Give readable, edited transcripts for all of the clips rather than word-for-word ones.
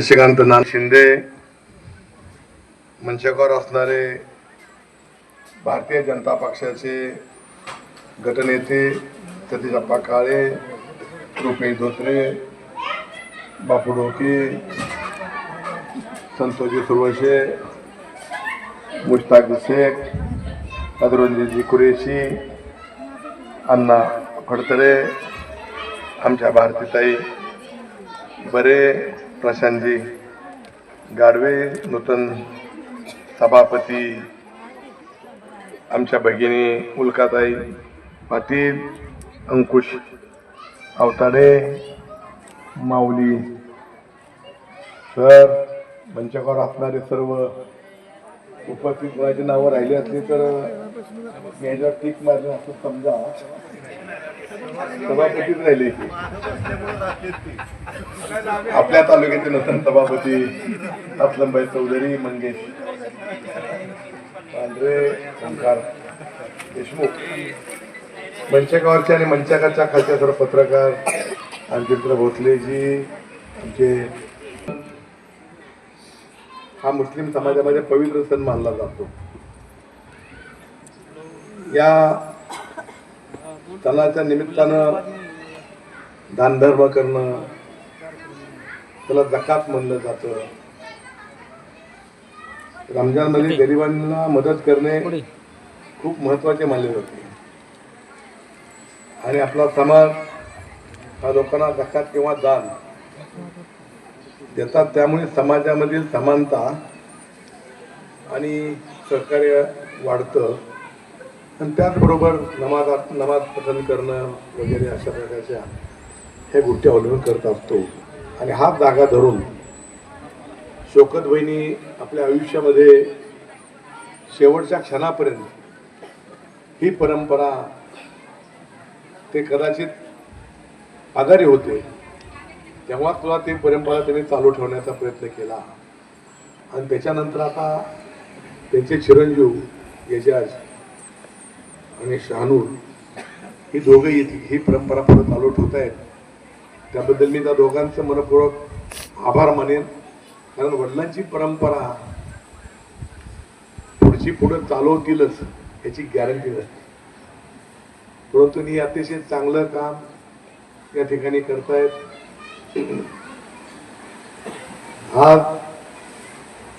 शशिकांत नाना शिंदे, मंचकावर असणारे भारतीय जनता पक्षाचे गटनेते सतीश अप्पा काळे, रुपेश धोत्रे, बापू डोके, संतोषजी सुरवशे, मुश्ताक शेख, अदरुंजी कुरेशी, अण्णा फडतरे, आमच्या भारतीताई बरे, प्रशांतजी गाडवे, नूतन सभापती आमच्या भगिनी उल्काताई पाटील, अंकुश अवताडे, माऊली सर, मंचकावर असणारे सर्व उपस्थित कोणाची नावं राहिली असली तर याच्यावर टीक मारलं असं समजा. सभापतीच राहिले की आपल्या तालुक्याचे नूतन सभापती असलमभाई चौधरी, मंगेश पांढरे, ओंकार देशमुख, मंचकावरच्या आणि मंचकाच्या खालच्या सर्व पत्रकार, अंकित्र भोसलेजी, आमचे हा मुस्लिम समाजामध्ये पवित्र सण मानला जातो. या सणाच्या निमित्तानं दानधर्म करणं, त्याला जकात म्हणलं जातं. रमजान मध्ये गरिबांना मदत करणे खूप महत्वाचे मानले जाते आणि आपला समाज हा लोकांना जकात किंवा दान देतात. त्यामुळे समाजामधील समानता आणि सहकार्य वाढतं आणि त्याचबरोबर नमाज पठण करणं वगैरे अशा प्रकारच्या ह्या गोष्टी अवलंबून करत असतो. आणि हाच जागा धरून शौकत वहिनी आपल्या आयुष्यामध्ये शेवटच्या क्षणापर्यंत ही परंपरा ते कदाचित आजारी होते तेव्हा तुला ती परंपरा त्यांनी चालू ठेवण्याचा प्रयत्न केला आणि त्याच्यानंतर आता त्यांचे चिरंजीव यजाज आणि शहानूर ही दोघे ही परंपरा पुढे चालू ठेवत आहेत. त्याबद्दल मी त्या दोघांचं मनपूर्वक आभार मानेन, कारण वडिलांची परंपरा पुढे चालवतीलच याची गॅरंटी नसते. परंतु ही अतिशय चांगलं काम या ठिकाणी करतायत. आज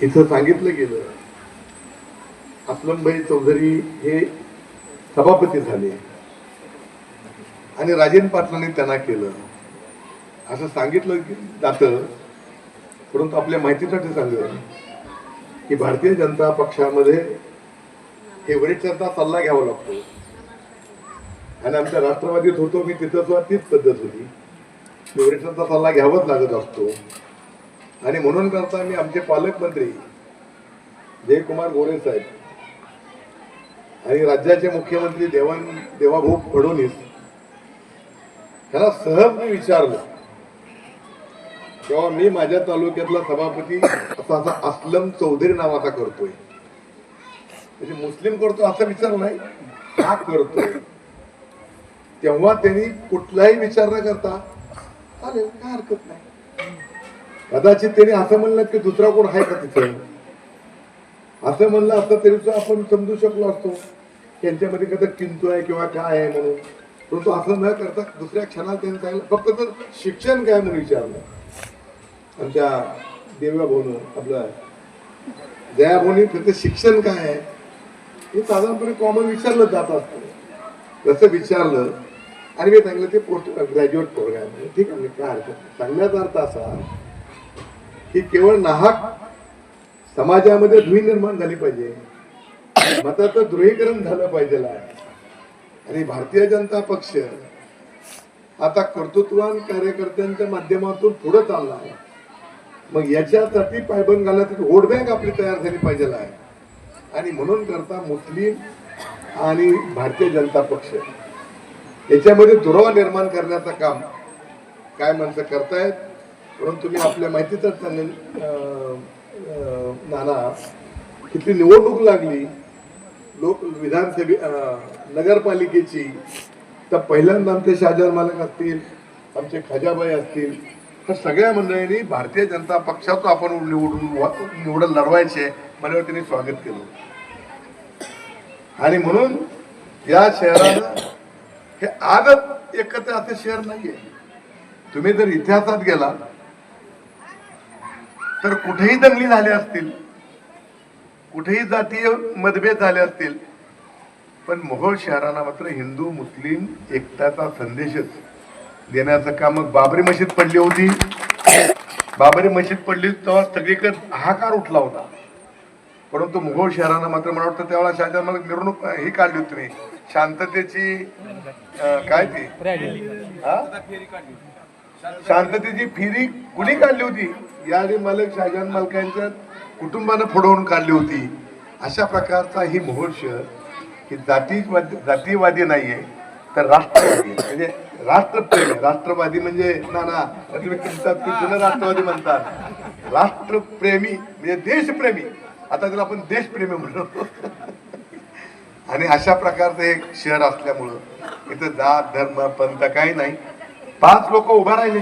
इथं सांगितलं गेलं असलमभाई चौधरी हे सभापती झाले आणि राजेंद्र पाटलांनी त्यांना केलं असं सांगितलं जातं. परंतु आपल्या माहितीसाठी सांगेल की भारतीय जनता पक्षामध्ये हे वरिष्ठांचा सल्ला घ्यावा लागतो आणि आमच्या राष्ट्रवादीत होतो मी तिथं सुद्धा तीच पद्धत होती. वरिष्ठांचा सल्ला घ्यावाच लागत असतो आणि म्हणून करता मी आमचे पालकमंत्री जयकुमार गोरे साहेब आणि राज्याचे मुख्यमंत्री देवाभाऊ फडणवीस ह्याला सहज मी विचारलं तेव्हा मी माझ्या तालुक्यातला सभापती असा असलम चौधरी नावाचा करतोय, म्हणजे मुस्लिम करतो असं विचार नाही, हा करतोय. तेव्हा त्यांनी कुठलाही विचार न करता चालेल काय हरकत नाही. कदाचित त्यांनी असं म्हणलं की दुसरा कोण आहे का तिथं, असं म्हणलं असतं तरी आपण समजू शकलो असतो त्यांच्यामध्ये कदा किंतू आहे किंवा काय आहे म्हणून. परंतु असं न करता दुसऱ्या क्षणाला त्यांनी सांगितलं फक्त तर शिक्षण काय म्हणून विचारलं. आमच्या देव्या भाऊन आपलं जया भाऊनी फक्त शिक्षण काय आहे हे साधारणपणे कॉमन विचारलं जात असतं. तसं विचारलं आणि मी सांगितलं ते पोस्ट ग्रॅज्युएट प्रोग्राम आहे. ठीक आहे, काय हरकत. सांगण्याचा अर्थ असा की केवळ नाहक समाजामध्ये धुई निर्माण झाली पाहिजे, मताचं ध्रुवीकरण झालं पाहिजे. आणि भारतीय जनता पक्ष आता कर्तृत्ववान कार्यकर्त्यांच्या माध्यमातून पुढे चालला आहे. मग याच्यासाठी पायबंद घालण्यासाठी वोट बँक आपली तयार झाली पाहिजे आहे. आणि म्हणून करता मुस्लिम आणि भारतीय जनता पक्ष याच्यामध्ये दुरावा निर्माण करण्याचं काम काय माणसं करतायत. परंतु मी आपल्या माहितीच सांगेन नाना, किती निवडणूक लागली लोक विधानसभे नगरपालिकेची, तर पहिल्यांदा आमचे शाहजहान मालक असतील, आमचे खजाबाई असतील, तर सगळ्या मंडळींनी भारतीय जनता पक्षाचं आपण निवडून लढवायचे म्हणल्यावर त्यांनी स्वागत केलं. आणि म्हणून या शहरानं हे आजच एकत्र असं शहर नाहीये. तुम्ही जर इतिहासात गेला तर कुठेही दंगली झाल्या असतील, कुठेही जातीय मतभेद झाले असतील, पण मोहोळ शहराला मात्र हिंदू मुस्लिम एकताचा संदेशच देण्याचं काम. मग बाबरी मशीद पडली होती, बाबरी मशीद पडली तेव्हा सगळीकडे हाहाकार उठला होता. परंतु मोहोळ शहरानं मात्र मला वाटतं त्यावेळेला शहाजहान मला मिरवणूक ही काढली होती तुम्ही शांततेची काय ती शांततेची फेरी कुणी काढली होती? याआधी मालक शहाजहान मालकांच्या कुटुंबानं फोडवून काढली होती. अशा प्रकारचा ही मोहोळ शहर ही जातीवादी नाहीये तर राष्ट्रवादी म्हणजे राष्ट्रप्रेमी. राष्ट्रवादी म्हणजे ना तुम्ही जुनं राष्ट्रवादी म्हणतात, राष्ट्रप्रेमी म्हणजे देशप्रेमी. आता त्याला आपण देशप्रेमी म्हणतो. आणि अशा प्रकारचं एक शहर असल्यामुळं इथं जात धर्म पंथ काही नाही. 5 लोक उभा राहिले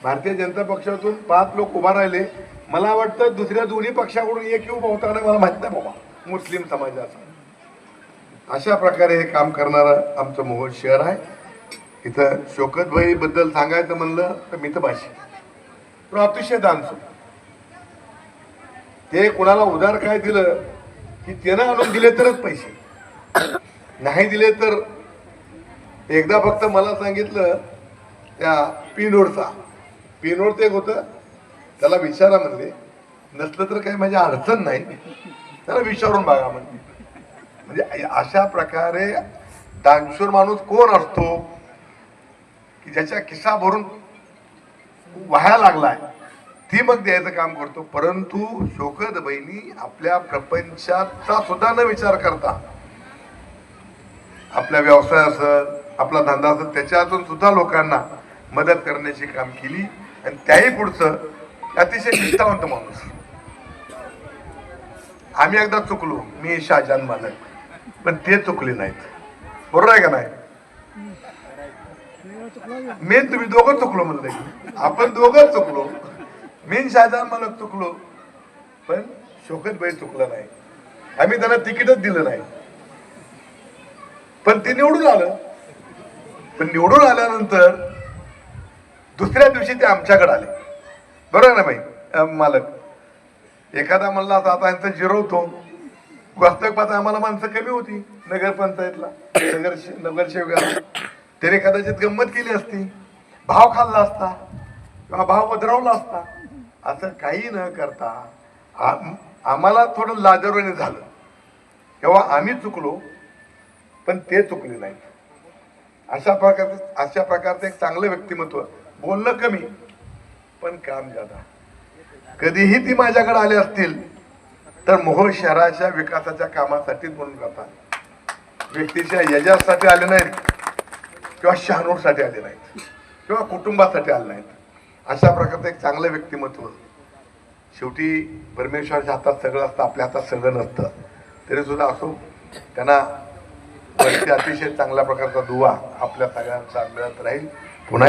भारतीय जनता पक्षातून, 5 लोक उभा राहिले. मला वाटतं दुसऱ्या दोन्ही पक्षाकडून एक उभा होता नाही, मला माहित नाही बाबा, मुस्लिम समाजाचा. अशा प्रकारे हे काम करणारं आमचं मोहोळ शहर आहे. इथं शौकतभाई बद्दल सांगायचं म्हणलं तर मितभाषी, पण अतिशय दानसू. ते कोणाला उधार काय दिलं की त्यानं आणून दिले तरच पैसे, नाही दिले तर. एकदा फक्त मला सांगितलं त्या पिनोडचा पिनोड ते होतं, त्याला विचारा म्हणले, नसलं तर काही माझी अडचण नाही, त्याला विचारून बघा म्हणते. म्हणजे अशा प्रकारे दानशूर माणूस कोण असतो की ज्याच्या खिसा भरून वाहायला लागलाय ती मग द्यायचं काम करतो. परंतु शौकतबाईंनी आपल्या प्रपंचाचा सुद्धा न विचार करता आपल्या व्यवसाय असेल आपला धंदा असेल त्याच्यातून सुद्धा लोकांना मदत करण्याची काम केली. आणि त्याही पुढचं अतिशय निष्ठावंत माणूस. आम्ही एकदा चुकलो, मी शहाजहान मालक, पण ते चुकले नाहीत. बरोबर आहे का नाही? मी तुम्ही दोघं चुकलो म्हणलं की आपण दोघं चुकलो. मी शहाजहान मालक चुकलो, पण शौकतबाई चुकलं नाही. आम्ही त्यांना तिकीटच दिलं नाही, पण ते निवडून आलं. पण निवडून आल्यानंतर दुसऱ्या दिवशी ते आमच्याकडे आले. बरोबर ना भाई मालक? एखादा म्हणला आता यांचं जिरवतो, वास्तविक पाहता आम्हाला माणसं कमी होती नगरपंचायतला, नगरसेवकाला. त्याने कदाचित गंमत केली असती, भाव खाल्ला असता किंवा भाव बदलावला असता. असं काही न करता आम्हाला थोडं लाजरवाणी झालं तेव्हा आम्ही चुकलो, पण ते चुकले नाहीत. अशा प्रकारचं एक चांगलं व्यक्तिमत्व. बोलणं कमी पण काम जादा. कधीही ती माझ्याकडे आले असतील तर मोहोळ शहराच्या विकासाच्या कामासाठी म्हणून जातात. व्यक्तीच्या यजासाठी आले नाहीत किंवा शहानूरसाठी आले नाहीत किंवा कुटुंबासाठी आले नाहीत. अशा प्रकारचं एक चांगलं व्यक्तिमत्व. शेवटी परमेश्वराच्या हातात सगळं असतं, आपल्या हातात सगळं नसतं. तरी सुद्धा असो, त्यांना अतिशय चांगल्या प्रकारचा दुवा आपल्या सगळ्यांचा मिळत राहील. पुन्हा